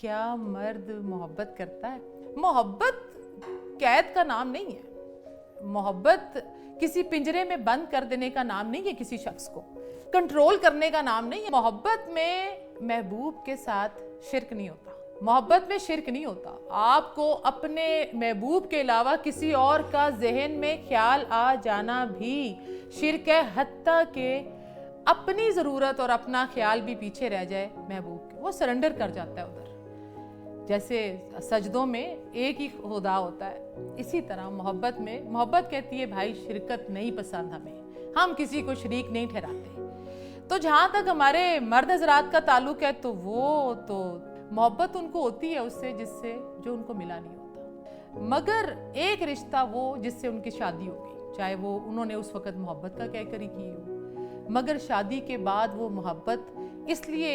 کیا مرد محبت کرتا ہے؟ محبت قید کا نام نہیں ہے. محبت کسی پنجرے میں بند کر دینے کا نام نہیں ہے. کسی شخص کو کنٹرول کرنے کا نام نہیں ہے. محبت میں محبوب کے ساتھ شرک نہیں ہوتا. محبت میں شرک نہیں ہوتا. آپ کو اپنے محبوب کے علاوہ کسی اور کا ذہن میں خیال آ جانا بھی شرک ہے، حتیٰ کہ اپنی ضرورت اور اپنا خیال بھی پیچھے رہ جائے محبوب کے. وہ سرنڈر کر جاتا ہے ادھر. جیسے سجدوں میں ایک ہی خدا ہوتا ہے، اسی طرح محبت کہتی ہے بھائی شرکت نہیں پسند ہم کسی کو شریک نہیں ٹھہراتے. تو جہاں تک ہمارے مرد حضرات کا تعلق ہے تو وہ تو محبت ان کو ہوتی ہے اس سے جو ان کو ملا نہیں ہوتا. مگر ایک رشتہ وہ جس سے ان کی شادی ہو گئی، چاہے وہ انہوں نے اس وقت محبت کا کہہ کر ہی کی ہو، مگر شادی کے بعد وہ محبت اس لیے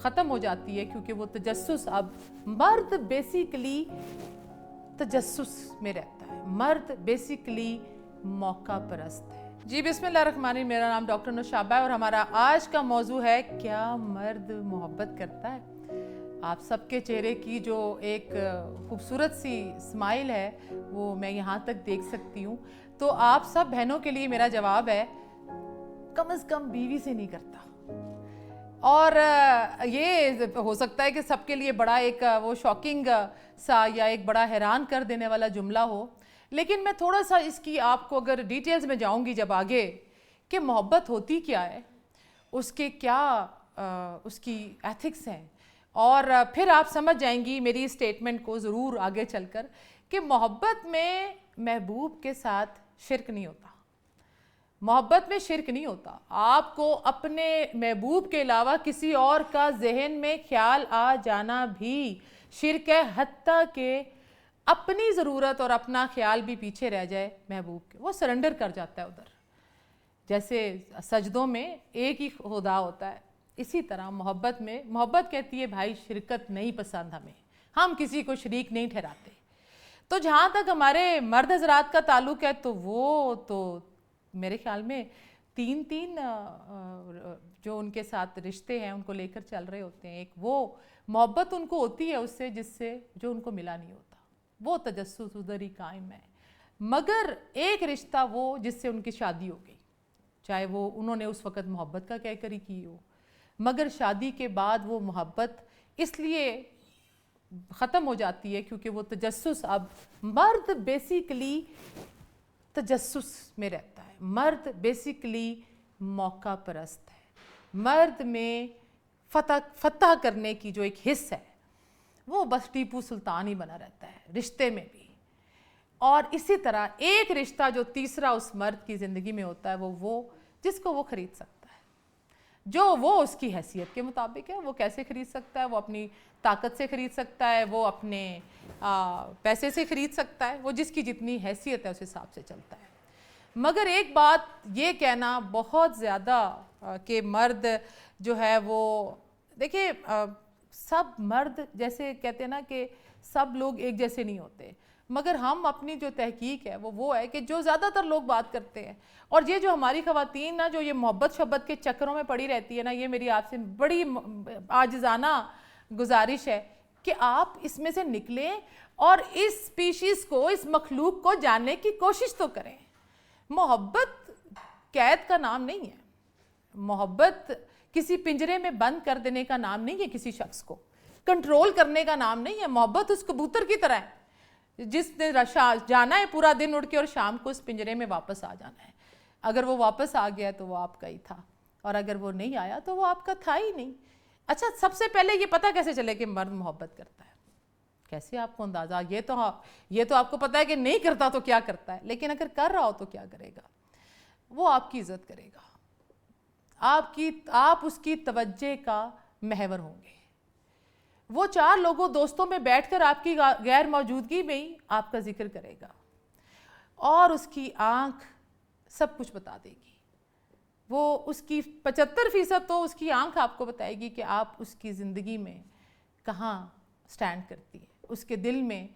ختم ہو جاتی ہے کیونکہ وہ تجسس، اب مرد بیسیکلی تجسس میں رہتا ہے. مرد بیسیکلی موقع پرست ہے. جی بسم اللہ الرحمن الرحیم. میرا نام ڈاکٹر نوشابہ ہے اور ہمارا آج کا موضوع ہے کیا مرد محبت کرتا ہے. آپ سب کے چہرے کی جو ایک خوبصورت سی اسمائل ہے وہ میں یہاں تک دیکھ سکتی ہوں. تو آپ سب بہنوں کے لیے میرا جواب ہے کم از کم بیوی سے نہیں کرتا. اور یہ ہو سکتا ہے کہ سب کے لیے بڑا ایک وہ شاکنگ سا یا ایک بڑا حیران کر دینے والا جملہ ہو، لیکن میں تھوڑا سا اس کی آپ کو اگر ڈیٹیلز میں جاؤں گی جب آگے کہ محبت ہوتی کیا ہے، اس کے کیا اس کی ایتھکس ہیں، اور پھر آپ سمجھ جائیں گی میری اسٹیٹمنٹ کو ضرور آگے چل کر کہ محبت میں محبوب کے ساتھ شرک نہیں ہوتا. محبت میں شرک نہیں ہوتا. آپ کو اپنے محبوب کے علاوہ کسی اور کا ذہن میں خیال آ جانا بھی شرک ہے، حتیٰ کہ اپنی ضرورت اور اپنا خیال بھی پیچھے رہ جائے محبوب کے. وہ سرنڈر کر جاتا ہے ادھر. جیسے سجدوں میں ایک ہی خدا ہوتا ہے، اسی طرح محبت کہتی ہے بھائی شرکت نہیں پسند ہم کسی کو شریک نہیں ٹھہراتے. تو جہاں تک ہمارے مرد حضرات کا تعلق ہے تو وہ تو میرے خیال میں تین جو ان کے ساتھ رشتے ہیں ان کو لے کر چل رہے ہوتے ہیں. ایک وہ محبت ان کو ہوتی ہے اس سے جو ان کو ملا نہیں ہوتا. وہ تجسس ادھر ہی قائم ہے. مگر ایک رشتہ وہ جس سے ان کی شادی ہو گئی، چاہے وہ انہوں نے اس وقت محبت کا کہہ کر ہی کی ہو، مگر شادی کے بعد وہ محبت اس لیے ختم ہو جاتی ہے کیونکہ وہ تجسس، اب مرد بیسیکلی تجسس میں رہتا ہے. مرد بیسیکلی موقع پرست ہے. مرد میں فتح کرنے کی جو ایک حص ہے وہ بس ٹیپو سلطان ہی بنا رہتا ہے رشتے میں بھی. اور اسی طرح ایک رشتہ جو تیسرا اس مرد کی زندگی میں ہوتا ہے وہ جس کو وہ خرید سکتا ہے، جو وہ اس کی حیثیت کے مطابق ہے. وہ کیسے خرید سکتا ہے؟ وہ اپنی طاقت سے خرید سکتا ہے، وہ اپنے پیسے سے خرید سکتا ہے، وہ جس کی جتنی حیثیت ہے اس حساب سے چلتا ہے. مگر ایک بات یہ کہنا بہت زیادہ کہ مرد جو ہے وہ دیکھیں سب مرد جیسے کہتے ہیں نا کہ سب لوگ ایک جیسے نہیں ہوتے، مگر ہم اپنی جو تحقیق ہے وہ ہے کہ جو زیادہ تر لوگ بات کرتے ہیں، اور یہ جو ہماری خواتین نا جو یہ محبت شبت کے چکروں میں پڑی رہتی ہے نا، یہ میری آپ سے بڑی عاجزانہ گزارش ہے کہ آپ اس میں سے نکلیں اور اس سپیشیز کو، اس مخلوق کو جاننے کی کوشش تو کریں. محبت قید کا نام نہیں ہے. محبت کسی پنجرے میں بند کر دینے کا نام نہیں ہے. کسی شخص کو کنٹرول کرنے کا نام نہیں ہے. محبت اس کبوتر کی طرح ہے جس نے جانا ہے پورا دن اڑ کے اور شام کو اس پنجرے میں واپس آ جانا ہے. اگر وہ واپس آ گیا تو وہ آپ کا ہی تھا، اور اگر وہ نہیں آیا تو وہ آپ کا تھا ہی نہیں. اچھا، سب سے پہلے یہ پتہ کیسے چلے کہ مرد محبت کرتا ہے؟ کیسے آپ کو اندازہ؟ یہ تو آپ کو پتہ ہے کہ نہیں کرتا تو کیا کرتا ہے، لیکن اگر کر رہا ہو تو کیا کرے گا؟ وہ آپ کی عزت کرے گا. آپ اس کی توجہ کا محور ہوں گے. وہ 4 لوگوں دوستوں میں بیٹھ کر آپ کی غیر موجودگی میں ہی آپ کا ذکر کرے گا، اور اس کی آنکھ سب کچھ بتا دے گی. وہ اس کی 75% تو اس کی آنکھ آپ کو بتائے گی کہ آپ اس کی زندگی میں کہاں سٹینڈ کرتی ہے، اس کے دل میں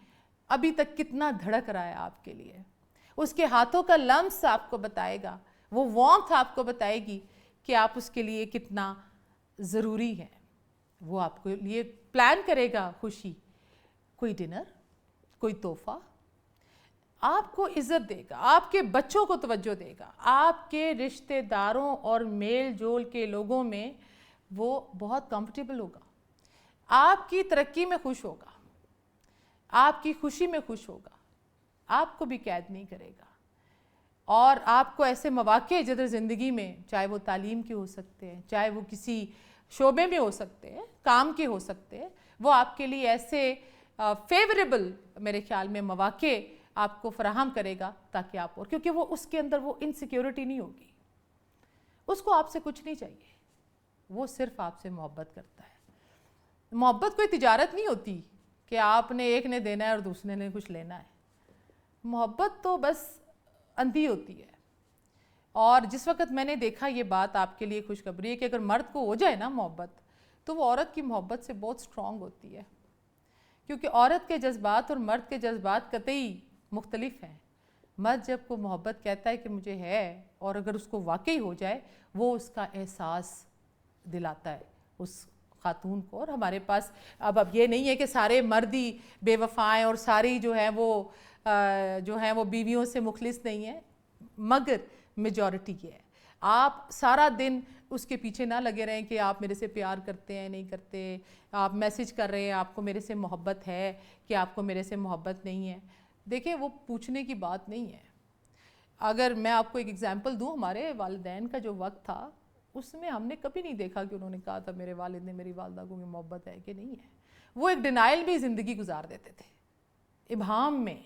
ابھی تک کتنا دھڑک رہا ہے آپ کے لیے. اس کے ہاتھوں کا لمس آپ کو بتائے گا، وہ وارمتھ آپ کو بتائے گی کہ آپ اس کے لیے کتنا ضروری ہے. وہ آپ کے لیے پلان کرے گا خوشی، کوئی ڈنر، کوئی تحفہ، آپ کو عزت دے گا، آپ کے بچوں کو توجہ دے گا، آپ کے رشتہ داروں اور میل جول کے لوگوں میں وہ بہت کمفرٹیبل ہوگا، آپ کی ترقی میں خوش ہوگا، آپ کی خوشی میں خوش ہوگا، آپ کو بھی قید نہیں کرے گا، اور آپ کو ایسے مواقع جدھر زندگی میں، چاہے وہ تعلیم کے ہو سکتے ہیں، چاہے وہ کسی شعبے میں ہو سکتے ہیں، کام کے ہو سکتے ہیں، وہ آپ کے لیے ایسے فیوریبل میرے خیال میں مواقع آپ کو فراہم کرے گا تاکہ آپ، اور کیونکہ وہ اس کے اندر وہ انسیکیورٹی نہیں ہوگی، اس کو آپ سے کچھ نہیں چاہیے، وہ صرف آپ سے محبت کرتا ہے۔ محبت کوئی تجارت نہیں ہوتی کہ آپ نے ایک نے دینا ہے اور دوسرے نے کچھ لینا ہے، محبت تو بس اندھی ہوتی ہے۔ اور جس وقت میں نے دیکھا، یہ بات آپ کے لیے خوشخبری ہے کہ اگر مرد کو ہو جائے نا محبت، تو وہ عورت کی محبت سے بہت سٹرونگ ہوتی ہے، کیونکہ عورت کے جذبات اور مرد کے جذبات قطعی مختلف ہیں۔ مرد جب کو محبت کہتا ہے کہ مجھے ہے، اور اگر اس کو واقعی ہو جائے، وہ اس کا احساس دلاتا ہے اس خاتون کو۔ اور ہمارے پاس اب یہ نہیں ہے کہ سارے مرد ہی بے وفا ہیں اور ساری جو ہیں وہ بیویوں سے مخلص نہیں ہیں، مگر میجورٹی یہ ہے۔ آپ سارا دن اس کے پیچھے نہ لگے رہیں کہ آپ میرے سے پیار کرتے ہیں نہیں کرتے، آپ میسج کر رہے ہیں آپ کو میرے سے محبت ہے کہ آپ کو میرے سے محبت نہیں ہے۔ دیکھیں، وہ پوچھنے کی بات نہیں ہے۔ اگر میں آپ کو ایک ایگزامپل دوں، ہمارے والدین کا جو وقت تھا، اس میں ہم نے کبھی نہیں دیکھا کہ انہوں نے کہا تھا میرے والد نے میری والدہ کو محبت ہے کہ نہیں ہے۔ وہ ایک ڈینائل بھی زندگی گزار دیتے تھے، ابہام میں،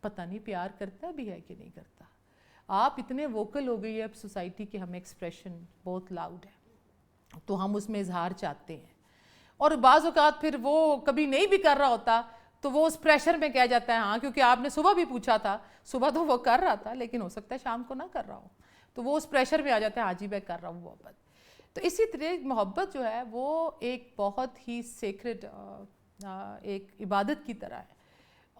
پتہ نہیں پیار کرتا بھی ہے کہ نہیں کرتا۔ آپ اتنے ووکل ہو گئی ہے اب سوسائٹی کے، ہمیں ایکسپریشن بہت لاؤڈ ہے، تو ہم اس میں اظہار چاہتے ہیں، اور بعض اوقات پھر وہ کبھی نہیں بھی کر رہا ہوتا تو وہ اس پریشر میں کہہ جاتا ہے ہاں کیونکہ آپ نے صبح بھی پوچھا تھا، صبح تو وہ کر رہا تھا لیکن ہو سکتا ہے شام کو نہ کر رہا ہو، تو وہ اس پریشر میں آ جاتا ہے ہاں جی میں کر رہا ہوں محبت۔ تو اسی طرح محبت جو ہے وہ ایک بہت ہی سیکرڈ ایک عبادت کی طرح ہے،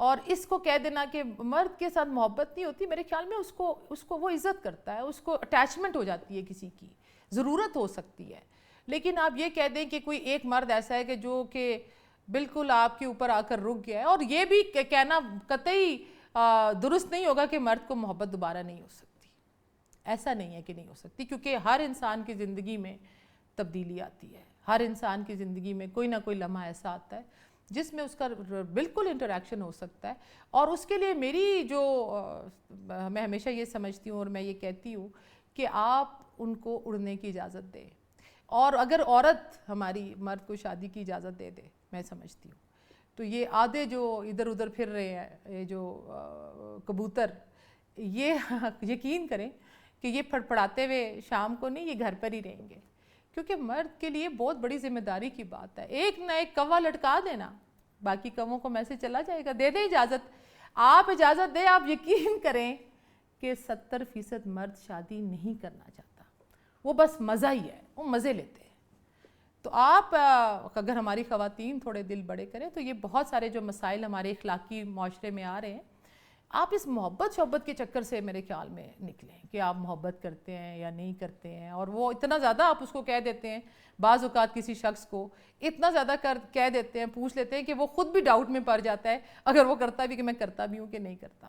اور اس کو کہہ دینا کہ مرد کے ساتھ محبت نہیں ہوتی، میرے خیال میں اس کو وہ عزت کرتا ہے، اس کو اٹیچمنٹ ہو جاتی ہے، کسی کی ضرورت ہو سکتی ہے، لیکن آپ یہ کہہ دیں کہ کوئی ایک مرد ایسا ہے کہ جو کہ بالکل آپ کے اوپر آ کر رک گیا ہے، اور یہ بھی کہنا قطعی درست نہیں ہوگا کہ مرد کو محبت دوبارہ نہیں ہو سکتی، ایسا نہیں ہے کہ نہیں ہو سکتی، کیونکہ ہر انسان کی زندگی میں تبدیلی آتی ہے، ہر انسان کی زندگی میں کوئی نہ کوئی لمحہ ایسا آتا ہے جس میں اس کا بالکل انٹریکشن ہو سکتا ہے، اور اس کے لیے میری جو میں ہمیشہ یہ سمجھتی ہوں اور میں یہ کہتی ہوں کہ آپ ان کو اڑنے کی اجازت دیں، اور اگر عورت ہماری مرد کو شادی کی اجازت دے دے، میں سمجھتی ہوں تو یہ آدھے جو ادھر ادھر پھر رہے ہیں، یہ جو کبوتر، یہ یقین کریں کہ یہ پھڑپڑاتے ہوئے شام کو نہیں، یہ گھر پر ہی رہیں گے، کیونکہ مرد کے لیے بہت بڑی ذمہ داری کی بات ہے۔ ایک نہ ایک کوا لٹکا دینا، باقی کووں کو میسج چلا جائے گا، دے دیں اجازت، آپ اجازت دیں، آپ یقین کریں کہ 70% مرد شادی نہیں کرنا چاہتا، وہ بس مزہ ہی ہے، وہ مزے لیتے ہیں۔ تو آپ اگر ہماری خواتین تھوڑے دل بڑے کریں تو یہ بہت سارے جو مسائل ہمارے اخلاقی معاشرے میں آ رہے ہیں، آپ اس محبت شعبت کے چکر سے میرے خیال میں نکلیں کہ آپ محبت کرتے ہیں یا نہیں کرتے ہیں، اور وہ اتنا زیادہ آپ اس کو کہہ دیتے ہیں، بعض اوقات کسی شخص کو اتنا زیادہ کہہ دیتے ہیں، پوچھ لیتے ہیں کہ وہ خود بھی ڈاؤٹ میں پڑ جاتا ہے اگر وہ کرتا بھی کہ میں کرتا بھی ہوں کہ نہیں کرتا۔